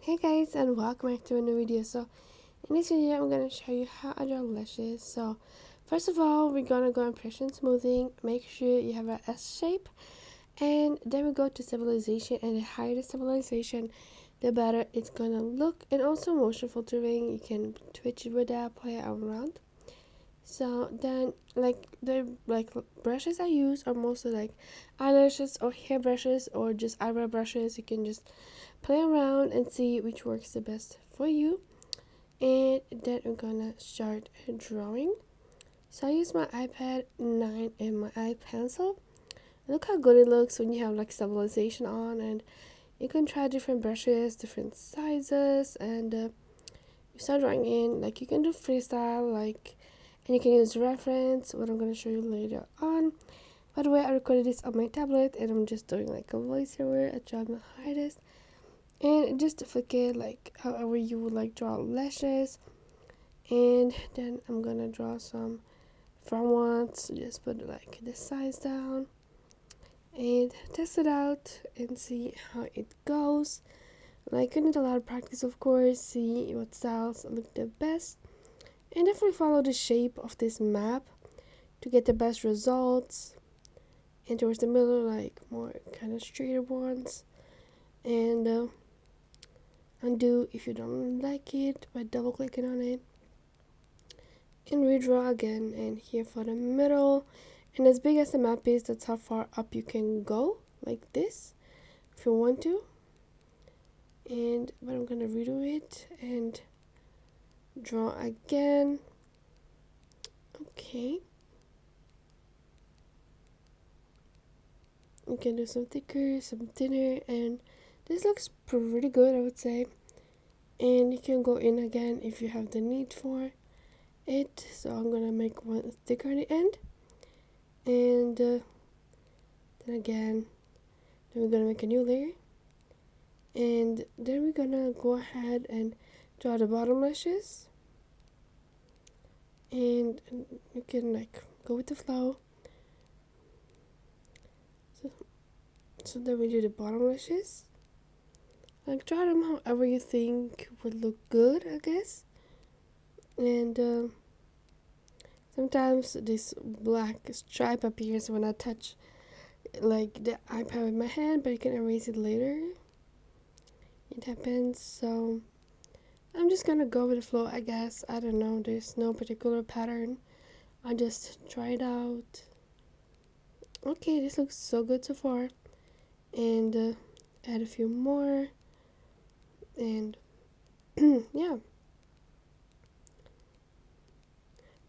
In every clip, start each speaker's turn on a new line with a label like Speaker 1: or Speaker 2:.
Speaker 1: Hey guys, and welcome back to a new video. So in this video I'm gonna show you how I draw lashes. So first of all, we're gonna go impression smoothing. Make sure you have a S shape, and then we go to stabilization, and the higher the stabilization, the better it's gonna look. And also motion filtering, you can twitch it with that, play around. So then, like the brushes I use are mostly like eyelashes or hair brushes or just eyebrow brushes. You can just play around and see which works the best for you. And then I'm gonna start drawing. So I use my iPad 9 and my eye pencil. Look how good it looks when you have like stabilization on, and you can try different brushes, different sizes, and you start drawing in. Like you can do freestyle, and you can use reference, what I'm gonna show you later on. By the way, I recorded this on my tablet, and I'm just doing like a voiceover. I tried my hardest, and just flick it like however you would like draw lashes. And then I'm gonna draw some front ones. Just put like the size down and test it out and see how it goes. Like you need a lot of practice, of course. See what styles look the best, and definitely follow the shape of this map to get the best results. And towards the middle, like more kind of straighter ones, and undo if you don't like it by double clicking on it, and redraw again. And here for the middle, and as big as the map is, that's how far up you can go, like this if you want to. But I'm gonna redo it and draw again. Okay, you can do some thicker, some thinner, and this looks pretty good, I would say. And you can go in again if you have the need for it. So I'm gonna make one thicker at the end, and then again, then we're gonna make a new layer, and then we're gonna go ahead and draw the bottom lashes. And you can like go with the flow. So then we do the bottom lashes. Like draw them however you think would look good, I guess. And sometimes this black stripe appears when I touch like the iPad with my hand, but you can erase it later. It happens. So I'm just gonna go with the flow, I guess. I don't know, there's no particular pattern. I just try it out. Okay, this looks so good so far. And add a few more. And yeah.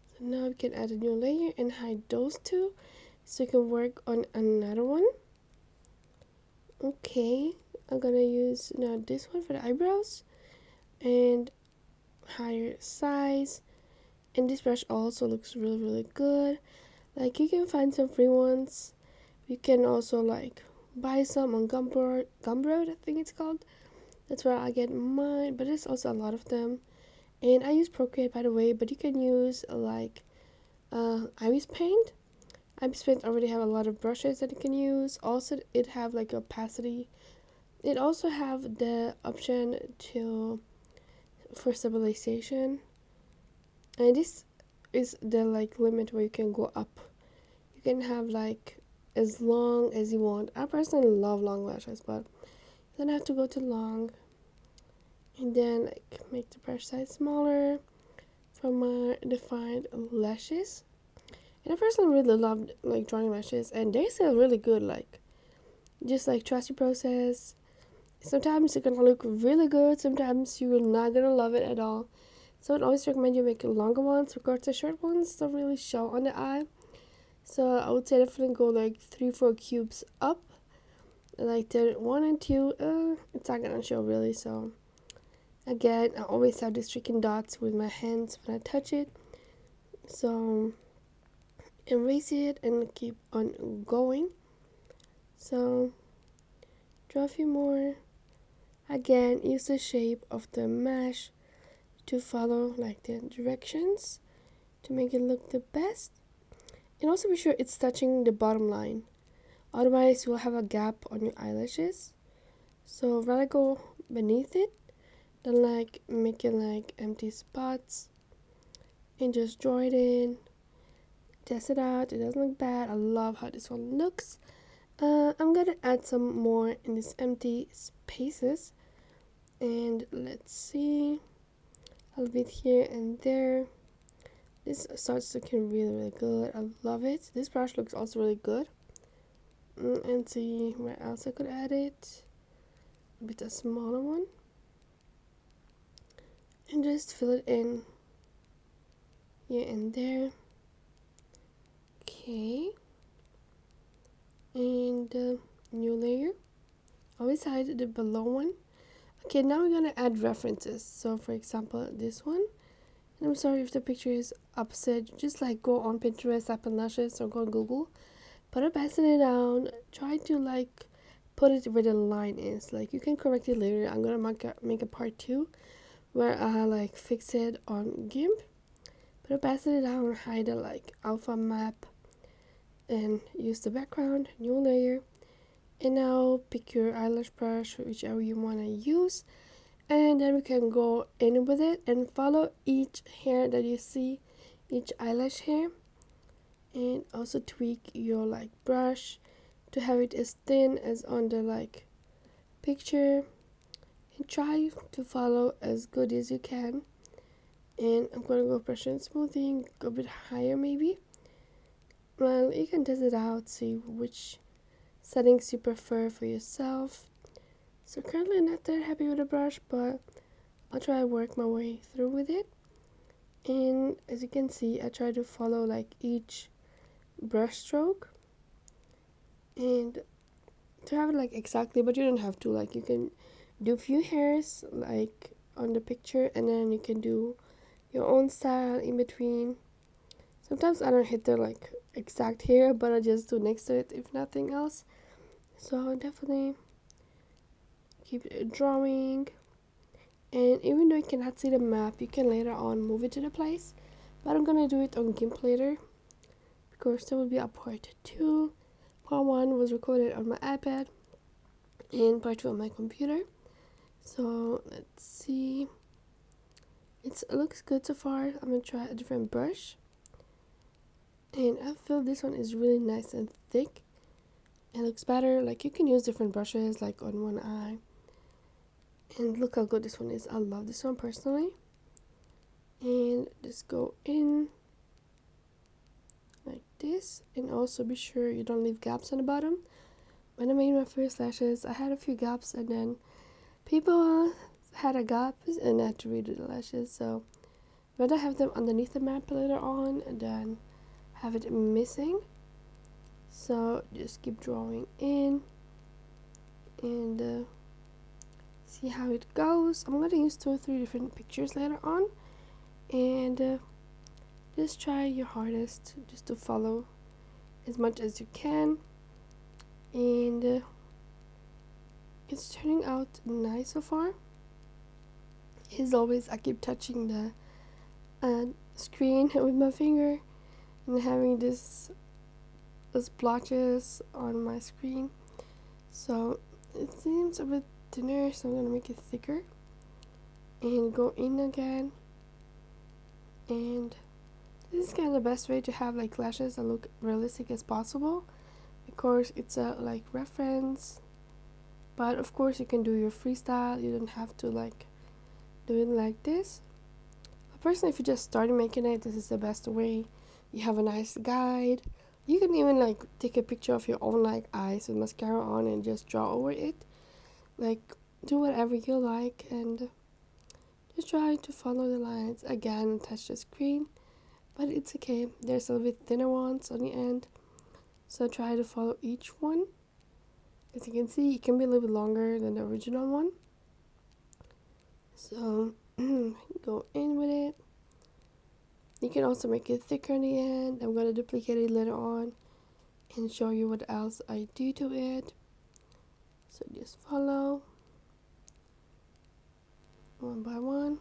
Speaker 1: So now we can add a new layer and hide those two, so you can work on another one. Okay, I'm gonna use now this one for the eyebrows and higher size. And this brush also looks really good. Like you can find some free ones. You can also like buy some on Gumroad, I think it's called. That's where I get mine, but there's also a lot of them. And I use Procreate, by the way, but you can use like Iris Paint. Iris Paint already have a lot of brushes that you can use. Also, it have like opacity. It also have the option to for stabilization, and this is the like limit where you can go up. You can have like as long as you want. I personally love long lashes, but you don't have to go too long. And then like make the brush size smaller for my defined lashes. And I personally really love like drawing lashes, and they still really good. Like just like trust your process. Sometimes it's gonna look really good, sometimes you're not gonna love it at all. So I'd always recommend you make longer ones, because the short ones don't really show on the eye. So I would say definitely go like 3-4 cubes up. Like the 1 and 2, it's not gonna show really. So again, I always have these streaking dots with my hands when I touch it. So erase it and keep on going. So draw a few more. Again, use the shape of the mesh to follow like the directions to make it look the best. And also be sure it's touching the bottom line, otherwise you will have a gap on your eyelashes. So rather go beneath it Then like making like empty spots and just draw it in, test it out. It doesn't look bad. I love how this one looks. I'm gonna add some more in these empty spaces, and let's see, a little bit here and there. This starts looking really good. I love it. This brush looks also really good. And see where else I could add it. A bit a smaller one, and just fill it in here and there. Okay, and new layer. Always hide the below one. Okay, now we're gonna add references. So for example, this one. And I'm sorry if the picture is upset. Just like go on Pinterest, type in lashes, or go on Google. Put a it down. Try to like put it where the line is. Like you can correct it later. I'm gonna make a part 2 where I like fix it on GIMP. Put a it down, hide the like alpha map, and use the background, new layer. And now pick your eyelash brush, whichever you want to use, and then we can go in with it and follow each hair that you see, each eyelash hair, and also tweak your like brush to have it as thin as on the like picture, and try to follow as good as you can. And I'm gonna go brush and smoothing, go a bit higher maybe. Well, you can test it out, see which settings you prefer for yourself. So currently not that happy with the brush, but I'll try to work my way through with it. And as you can see, I try to follow like each brush stroke, and to have it like exactly, but you don't have to. Like you can do a few hairs like on the picture, and then you can do your own style in between. Sometimes I don't hit the like exact hair, but I just do next to it if nothing else. So definitely keep drawing. And even though you cannot see the map, you can later on move it to the place. But I'm gonna do it on GIMP later, because there will be a part 2. Part 1 was recorded on my iPad, and part 2 on my computer. So let's see. It looks good so far. I'm gonna try a different brush, and I feel this one is really nice and thick. It looks better. Like you can use different brushes, like on one eye. And look how good this one is. I love this one personally. And just go in like this, and also be sure you don't leave gaps on the bottom. When I made my first lashes, I had a few gaps, and then people had a gap and I had to redo the lashes. So rather have them underneath the map later on than have it missing. So just keep drawing in, and see how it goes. I'm gonna use 2 or 3 different pictures later on, and just try your hardest just to follow as much as you can. And it's turning out nice so far. As always, I keep touching the screen with my finger and having this splotches on my screen, so it seems a bit thinner, so I'm gonna make it thicker and go in again. And this is kind of the best way to have like lashes that look realistic as possible. Of course, it's a like reference, but of course you can do your freestyle. You don't have to like do it like this. But personally, if you just started making it, this is the best way. You have a nice guide. You can even like take a picture of your own like eyes with mascara on and just draw over it. Like do whatever you like, and just try to follow the lines. Again, touch the screen, but it's okay. There's a little bit thinner ones on the end, so try to follow each one. As you can see, it can be a little bit longer than the original one. So go in with it. You can also make it thicker in the end. I'm going to duplicate it later on and show you what else I do to it. So just follow one by one.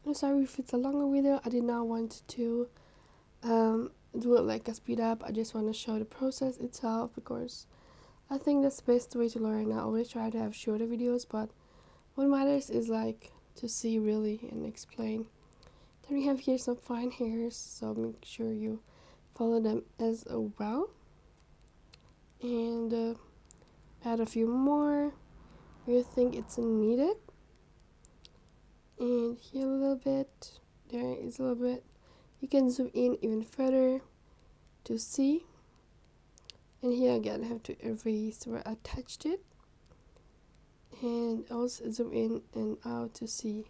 Speaker 1: I'm sorry if it's a longer video. I did not want to do it like a speed up. I just want to show the process itself, because I think that's the best way to learn. I always try to have shorter videos, but What matters is like to see really and explain. Then we have here some fine hairs, so make sure you follow them as well. And add a few more if you think it's needed. And here a little bit, there is a little bit. You can zoom in even further to see. And here again I have to erase where I touched it. And also zoom in and out to see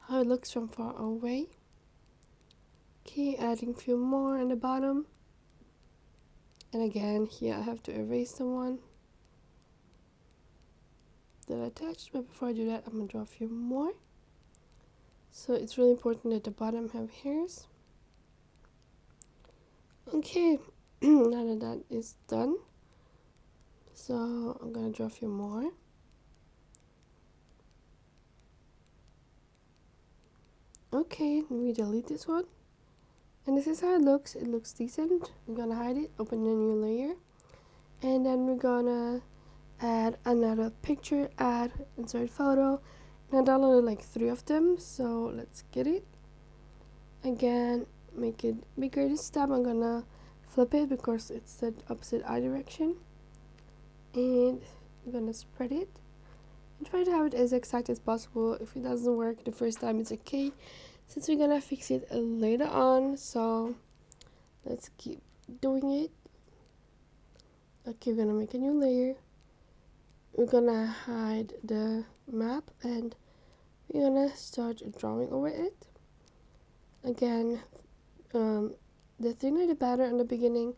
Speaker 1: how it looks from far away. Okay, adding a few more on the bottom. And again, here I have to erase the one that I touched. But before I do that, I'm going to draw a few more. So it's really important that the bottom have hairs. Okay, now that that is done, so I'm going to draw a few more. Okay, let me delete this one. And this is how it looks. It looks decent. I'm gonna hide it, open a new layer, and then we're gonna add another picture, add insert photo, and I downloaded like 3 of them, so let's get it. Again, make it bigger. This time I'm gonna flip it because it's the opposite eye direction, and I'm gonna spread it and try to have it as exact as possible. If it doesn't work the first time, it's okay, since we're gonna fix it later on. So let's keep doing it. Okay, we're gonna make a new layer. We're gonna hide the map and we're gonna start drawing over it. Again, the thinner the batter in the beginning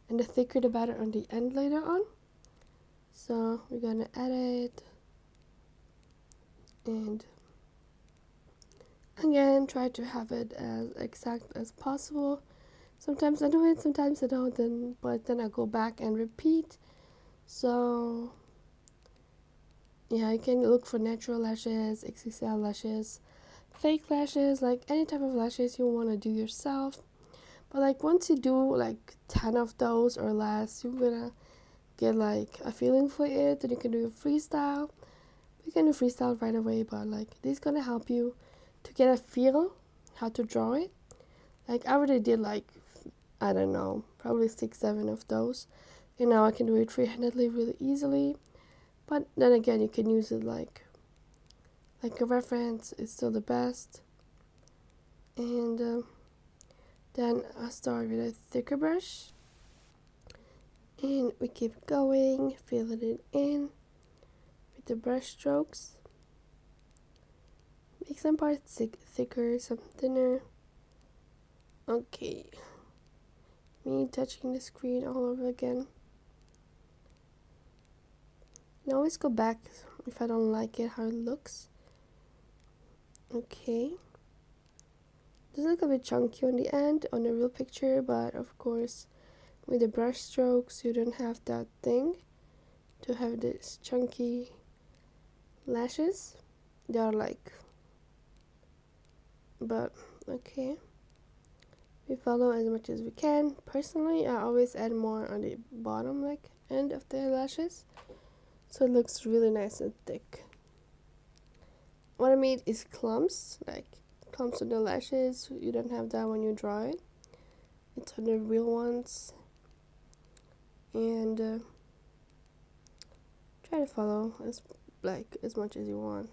Speaker 1: and the thicker the batter on the end later on. So we're gonna add it, and again try to have it as exact as possible. Sometimes I do it, sometimes I don't, but then I go back and repeat. So yeah, you can look for natural lashes, XXL lashes, fake lashes, like any type of lashes you want to do yourself. But like once you do like 10 of those or less, you're gonna get like a feeling for it, and you can do a freestyle. You can do freestyle right away, but like this is gonna help you to get a feel how to draw it. Like I already did like, I don't know, probably 6-7 of those, and now I can do it freehandedly really easily. But then again, you can use it like a reference. It's still the best. And then I start with a thicker brush, and we keep going, filling it in with the brush strokes. Make some parts thicker, some thinner. Okay, me touching the screen all over again. I always go back if I don't like it how it looks. Okay, this looks a bit chunky on the end on the real picture, but of course with the brush strokes you don't have that thing to have this chunky lashes. They are like, but okay, we follow as much as we can. Personally, I always add more on the bottom like end of the lashes, so it looks really nice and thick. What I made is clumps, like clumps on the lashes. You don't have that when you draw it. It's on the real ones. And try to follow as much as you want.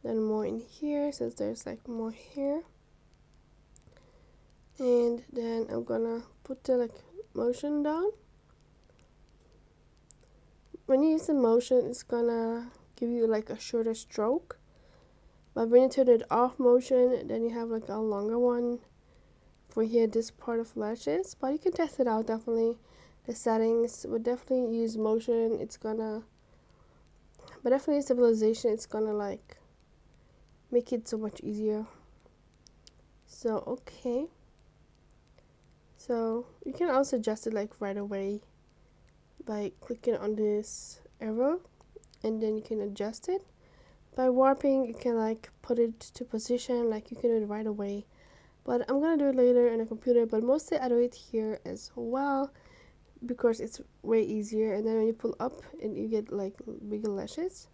Speaker 1: Then more in here since there's like more hair. And then I'm gonna put the like motion down. When you use the motion, it's gonna give you like a shorter stroke. But when you turn it off motion, then you have like a longer one for here, this part of lashes. But you can test it out definitely. The settings would definitely use motion. It's gonna, but definitely stabilization. It's gonna like make it so much easier. So okay. So you can also adjust it like right away by clicking on this arrow, and then you can adjust it. By warping, you can like put it to position, like you can do it right away. But I'm gonna do it later on a computer, but mostly I do it here as well because it's way easier. And then when you pull up and you get like bigger lashes.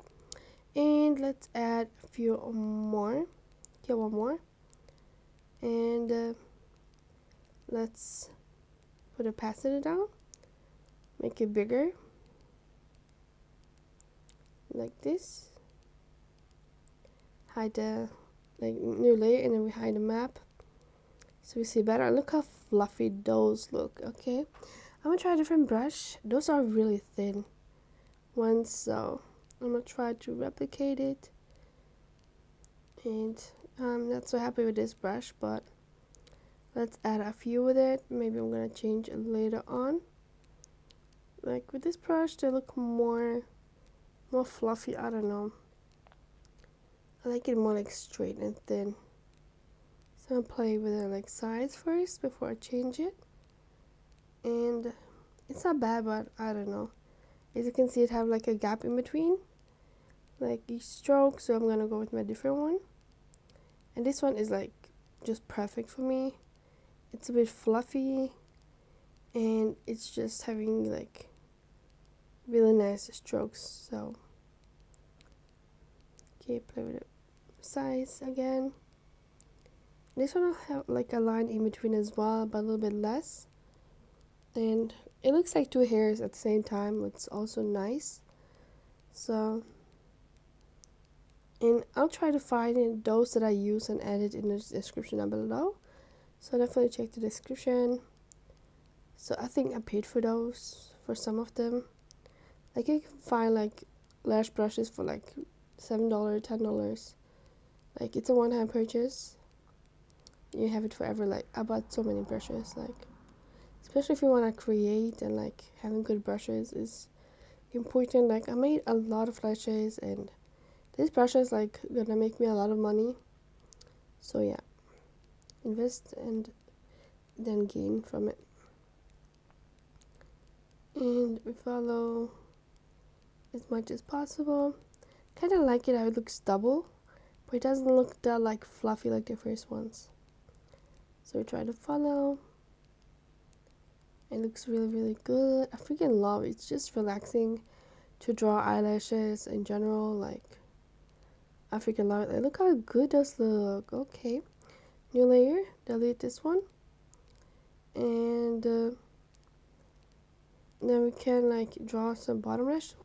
Speaker 1: And let's add a few more. Okay, one more. And let's put opacity down, make it bigger, like this. Hide the new layer, and then we hide the map so we see better. Look how fluffy those look. Okay, I'm gonna try a different brush. Those are really thin ones, so I'm gonna try to replicate it. And I'm not so happy with this brush, but let's add a few with it. Maybe I'm gonna change it later on. Like with this brush, they look more fluffy. I don't know. I like it more like straight and thin. So I'm gonna play with the like sides first before I change it. And it's not bad, but I don't know. As you can see, it have like a gap in between, like each stroke. So I'm gonna go with my different one. And this one is like just perfect for me. It's a bit fluffy, and it's just having like really nice strokes. So okay, play with the size again. This one will have like a line in between as well, but a little bit less. And it looks like two hairs at the same time, which is also nice. So, and I'll try to find those that I use and add it in the description down below. So definitely check the description. So I think I paid for those, for some of them. Like you can find like lash brushes for like $7, $10. Like it's a one-time purchase. You have it forever. Like I bought so many brushes, like especially if you want to create, and like having good brushes is important. Like I made a lot of lashes, and this brush is like gonna make me a lot of money. So yeah, invest and then gain from it. And we follow as much as possible. Kind of like it how it looks double, but it doesn't look that like fluffy like the first ones. So we try to follow. It looks really, really good. I freaking love it. It's just relaxing to draw eyelashes in general. Like I freaking love it. Like, look how good those look. Okay, new layer. Delete this one, and then we can like draw some bottom lash.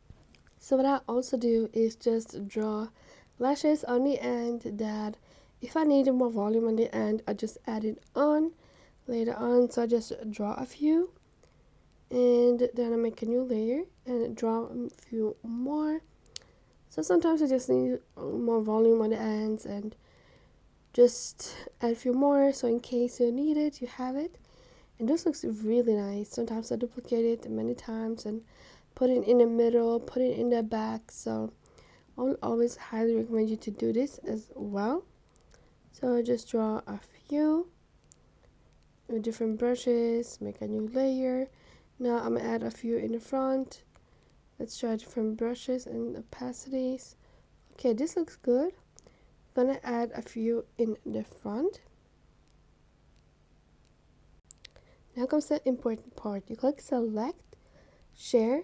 Speaker 1: So what I also do is just draw lashes on the end that if I needed more volume on the end, I just add it on later on. So I just draw a few, and then I make a new layer and draw a few more. So sometimes I just need more volume on the ends, and just add a few more, so in case you need it, you have it. And this looks really nice. Sometimes I duplicate it many times and put it in the middle, put it in the back. So I will always highly recommend you to do this as well. So I just draw a few with different brushes, make a new layer. Now I'm gonna add a few in the front. Let's try different brushes and opacities. Okay, this looks good. I'm gonna add a few in the front. Now comes the important part. You click select, share,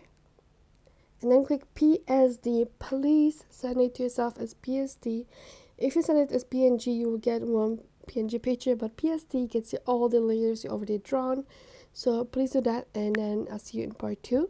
Speaker 1: and then click PSD. Please send it to yourself as PSD. If you send it as PNG, you will get one PNG picture, but PSD gets you all the layers you already drawn. So please do that, and then I'll see you in part 2.